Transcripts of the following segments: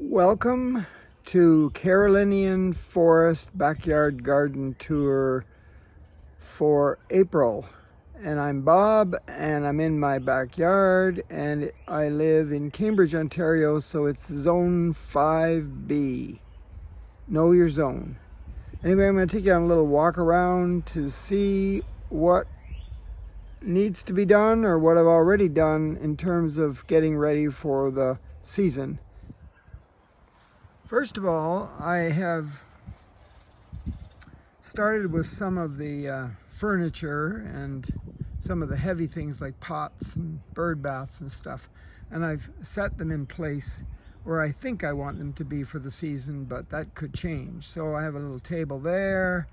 Welcome to Carolinian Backyard Garden Tour for April. And I'm Bob, and I'm in my backyard, and I live in Cambridge, Ontario, so it's Zone 5B. Know your zone. Anyway, I'm going to take you on a little walk around to see what needs to be done or what I've already done in terms of getting ready for the season. First of all, I have started with some of the furniture and some of the heavy things like pots and bird baths and stuff, and I've set them in place where I think I want them to be for the season, but that could change. So I have a little table there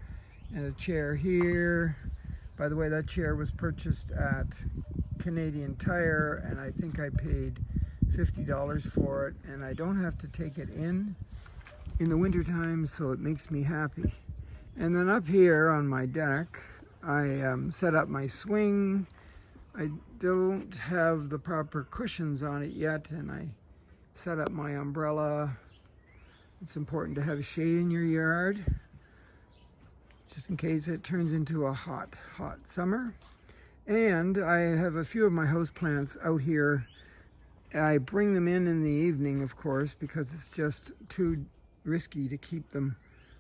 and a chair here. By the way, that chair was purchased at Canadian Tire, and I think I paid $50 for it, and I don't have to take it in the wintertime, so it makes me happy. And then up here on my deck, I set up my swing. I don't have the proper cushions on it yet, and I set up my umbrella. It's important to have shade in your yard, just in case it turns into a hot summer. And I have a few of my houseplants out here. I bring them in the evening, of course, because it's just too risky to keep them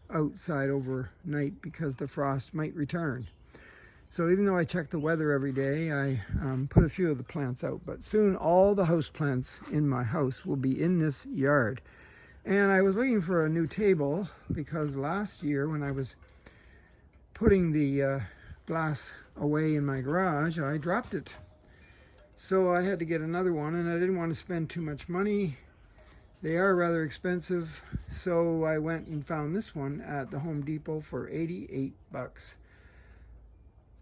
outside overnight because the frost might return. So even though I check the weather every day, I put a few of the plants out. But soon all the house plants in my house will be in this yard. And I was looking for a new table because last year when I was putting the glass away in my garage, I dropped it. So I had to get another one, and I didn't want to spend too much money. They are rather expensive, so I went and found this one at the Home Depot for 88 bucks.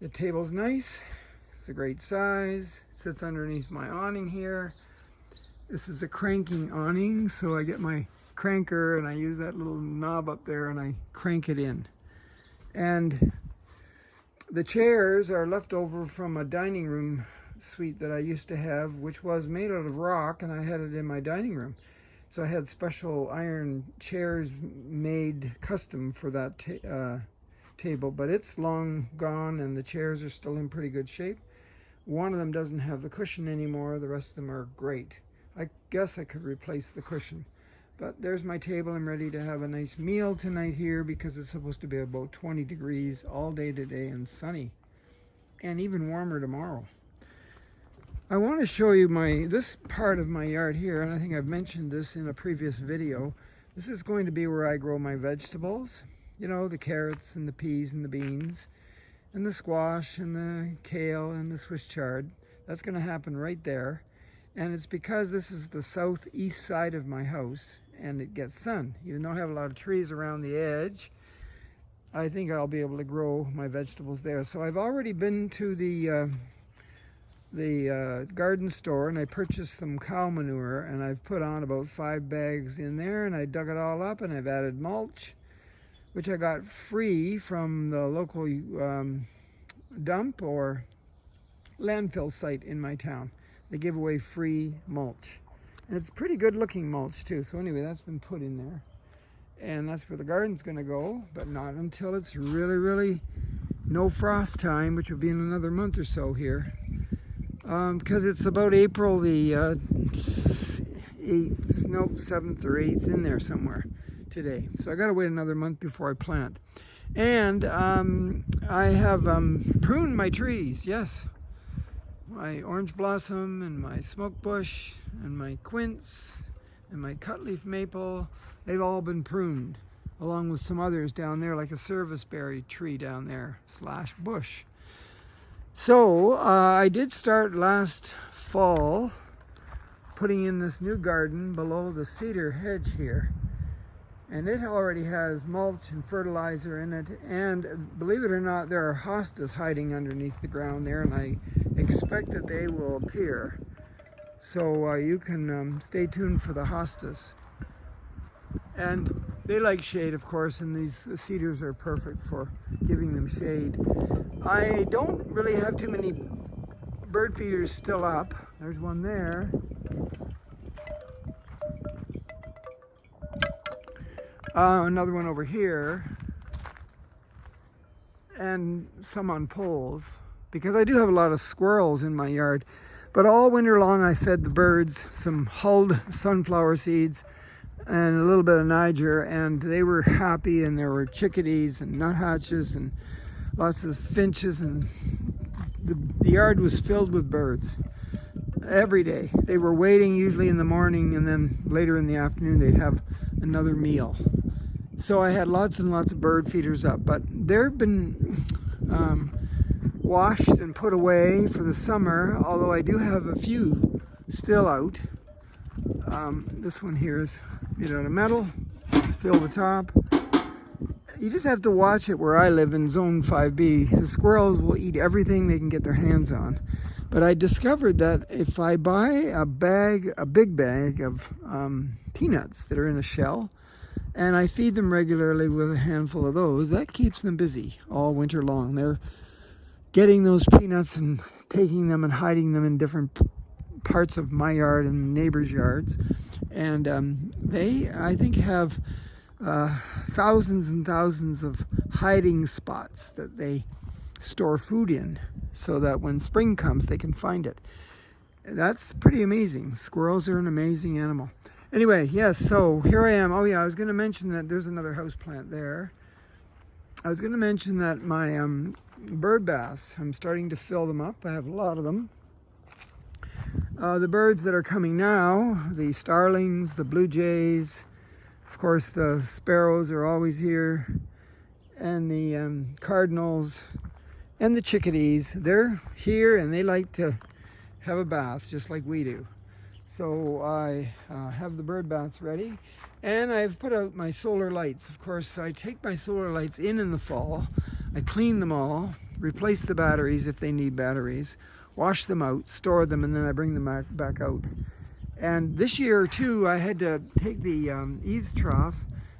The table's nice. It's a great size. It sits underneath my awning here. This is a cranking awning, so I get my cranker and I use that little knob up there and I crank it in. And the chairs are left over from a dining room suite that I used to have, which was made out of rock, and I had it in my dining room. So I had special iron chairs made custom for that table, but it's long gone and the chairs are still in pretty good shape. One of them doesn't have the cushion anymore. The rest of them are great. I guess I could replace the cushion. But there's my table. I'm ready to have a nice meal tonight here because it's supposed to be about 20 degrees all day today and sunny, and even warmer tomorrow. I want to show you this part of my yard here, and I think I've mentioned this in a previous video. This is going to be where I grow my vegetables. You know, the carrots and the peas and the beans and the squash and the kale and the Swiss chard. That's going to happen right there. And it's because this is the southeast side of my house and it gets sun. Even though I have a lot of trees around the edge, I think I'll be able to grow my vegetables there. So I've already been to the garden store and I purchased some cow manure, and I've put on about 5 bags in there, and I dug it all up and I've added mulch, which I got free from the local dump or landfill site in my town. They give away free mulch, and it's pretty good looking mulch too. So anyway, that's been put in there, and that's where the garden's going to go, but not until it's really no frost time, which will be in another month or so here. Because it's about April the 7th or 8th, in there somewhere today. So I got to wait another month before I plant. And I have pruned my trees, yes. My orange blossom and my smoke bush and my quince and my cutleaf maple, they've all been pruned, along with some others down there, like a serviceberry tree down there / bush. So I did start last fall putting in this new garden below the cedar hedge here, and it already has mulch and fertilizer in it, and believe it or not, there are hostas hiding underneath the ground there, and I expect that they will appear. So you can stay tuned for the hostas. And they like shade, of course, and these cedars are perfect for giving them shade. I don't really have too many bird feeders still up. There's one there. Another one over here, and some on poles, because I do have a lot of squirrels in my yard. But all winter long I fed the birds some hulled sunflower seeds and a little bit of Niger, and they were happy, and there were chickadees and nuthatches and lots of finches, and the yard was filled with birds every day. They were waiting usually in the morning, and then later in the afternoon they'd have another meal. So I had lots and lots of bird feeders up, but they've been washed and put away for the summer, although I do have a few still out. This one here is made out of metal. Fill the top. You just have to watch it where I live in Zone 5B. The squirrels will eat everything they can get their hands on. But I discovered that if I buy a big bag of peanuts that are in a shell, and I feed them regularly with a handful of those, that keeps them busy all winter long. They're getting those peanuts and taking them and hiding them in different parts of my yard and neighbors' yards. And they, I think, have thousands and thousands of hiding spots that they store food in, so that when spring comes they can find it. That's pretty amazing. Squirrels are an amazing animal. Anyway, yes, so here I am. Oh yeah, I was going to mention that there's another house plant there. I was going to mention that my bird baths, I'm starting to fill them up. I have a lot of them. The birds that are coming now, the starlings, the blue jays, of course the sparrows are always here, and the cardinals and the chickadees, they're here and they like to have a bath just like we do. So I have the bird baths ready, and I've put out my solar lights. Of course, I take my solar lights in the fall. I clean them all, replace the batteries if they need batteries, wash them out, store them, and then I bring them back out. And this year too, I had to take the eaves trough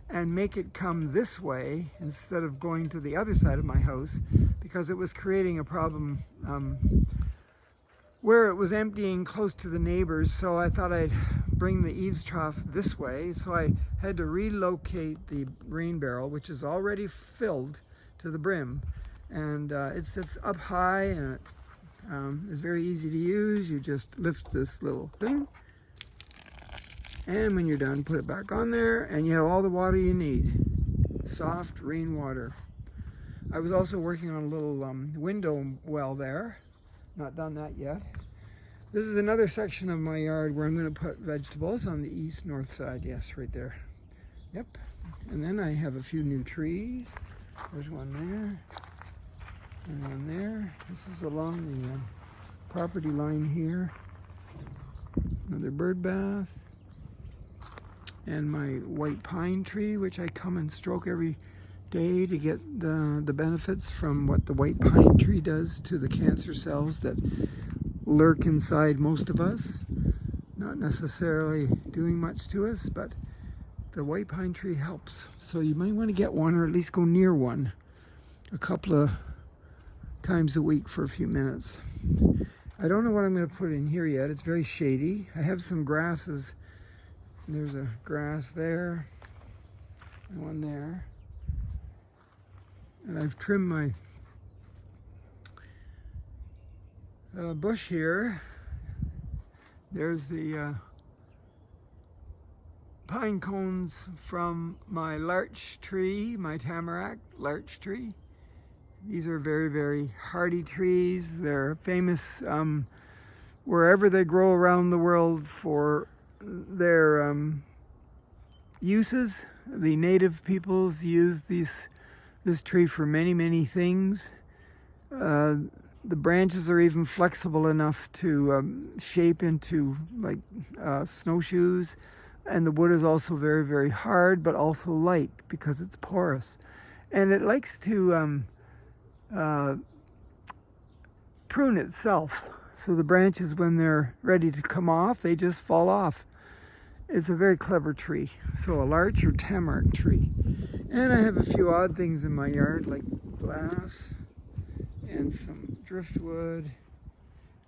and make it come this way instead of going to the other side of my house, because it was creating a problem where it was emptying close to the neighbors. So I thought I'd bring the eaves trough this way. So I had to relocate the rain barrel, which is already filled to the brim, and it's up high, and it is very easy to use. You just lift this little thing, and when you're done, put it back on there, and you have all the water you need. Soft rainwater. I was also working on a little window well there. Not done that yet. This is another section of my yard where I'm going to put vegetables on the east north side. Yes, right there. Yep. And then I have a few new trees. There's one there and one there. This is along the property line here. Another bird bath. And my white pine tree, which I come and stroke every day to get the benefits from what the white pine tree does to the cancer cells that lurk inside most of us. Not necessarily doing much to us, but the white pine tree helps. So you might want to get one, or at least go near one a couple of times a week for a few minutes. I don't know what I'm going to put in here yet. It's very shady. I have some grasses. There's a grass there and one there. And I've trimmed my bush here. There's the pine cones from my larch tree, my Tamarack Larch tree. These are very, very hardy trees. They're famous wherever they grow around the world for their uses. The native peoples use this tree for many, many things. The branches are even flexible enough to shape into like snowshoes, and the wood is also very, very hard, but also light because it's porous, and it likes to prune itself. So the branches, when they're ready to come off, they just fall off. It's a very clever tree. So a larch or tamarack tree. And I have a few odd things in my yard, like glass and some driftwood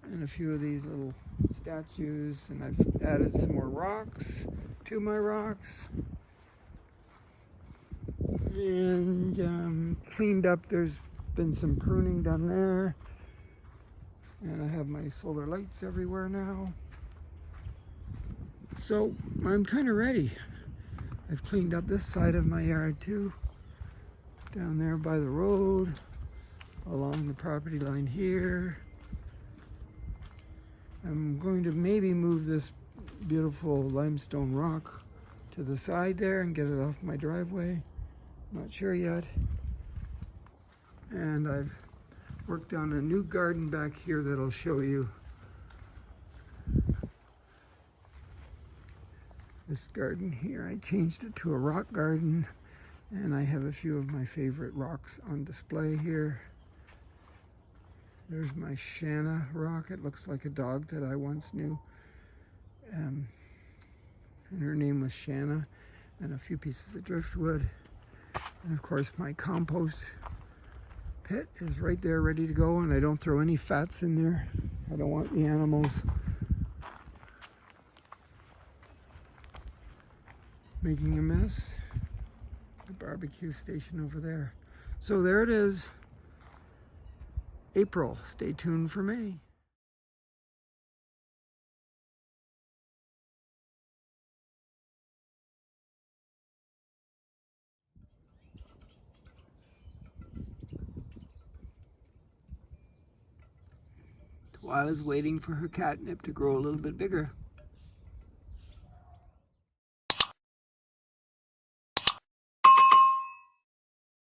and a few of these little statues. And I've added some more rocks to my rocks. And cleaned up. There's been some pruning done there. And I have my solar lights everywhere now. So I'm kind of ready. I've cleaned up this side of my yard too. Down there by the road, along the property line here. I'm going to maybe move this beautiful limestone rock to the side there and get it off my driveway. Not sure yet. And I've worked on a new garden back here that I'll show you. This garden here, I changed it to a rock garden, and I have a few of my favorite rocks on display here. There's my Shanna rock. It looks like a dog that I once knew. And her name was Shanna. And a few pieces of driftwood. And of course my compost pit is right there ready to go, and I don't throw any fats in there. I don't want the animals making a mess. The barbecue station over there. So there it is. April. Stay tuned for May. Twyla's waiting for her catnip to grow a little bit bigger.